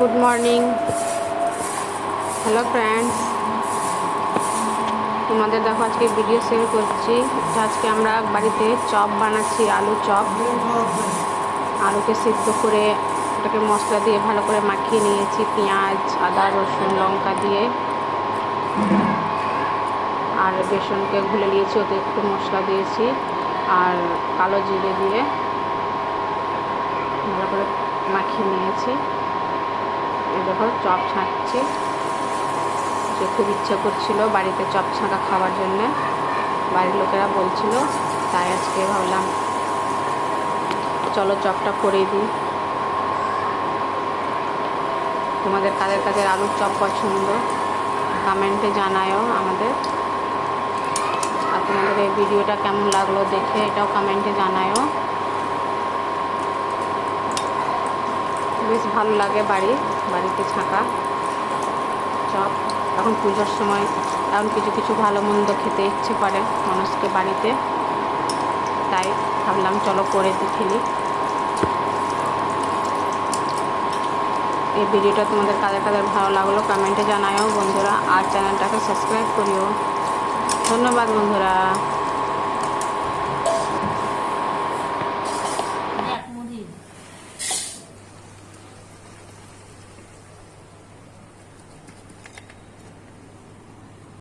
Good morning. Hello friends, তোমাদের দেখো আজকে ভিডিও শেয়ার করছি। আজকে আমরা বাড়িতে চপ বানাচ্ছি, আলু চপ। আলুকে সিদ্ধ করে ওটাকে মশলা দিয়ে ভালো করে মাখিয়ে নিয়েছি, পেঁয়াজ, আদা, রসুন, লঙ্কা দিয়ে। আর বেসনকে গুলে নিয়েছি, ওতে একটু মশলা দিয়েছি আর কালো জিরে দিয়ে ভালো করে মাখিয়ে নিয়েছি। এই দেখো চপ ছাঁকছি। যে খুব ইচ্ছা করছিল বাড়িতে চপ ছাঁকা খাওয়ার জন্যে, বাড়ির লোকেরা বলছিল, তাই আজকে ভাবলাম চলো চপটা করে দিই। তোমাদের কাদের কাদের আলুর চপ পছন্দ কমেন্টে জানায়ও আমাদের। আর তোমাদের এই ভিডিওটা কেমন লাগলো দেখে এটাও কমেন্টে জানায়ও। বেশ ভালো লাগে বাড়িতে ছাঁকা চপ। এখন পুজোর সময় এখন কিছু ভালো মন্দ খেতে ইচ্ছে করে মানুষকে বাড়িতে, তাই ভাবলাম চলো করে দেখি। এই ভিডিওটা তোমাদের কাদের কাদের ভালো লাগলো কমেন্টে জানাও বন্ধুরা, আর চ্যানেলটাকে সাবস্ক্রাইব করিও। ধন্যবাদ বন্ধুরা।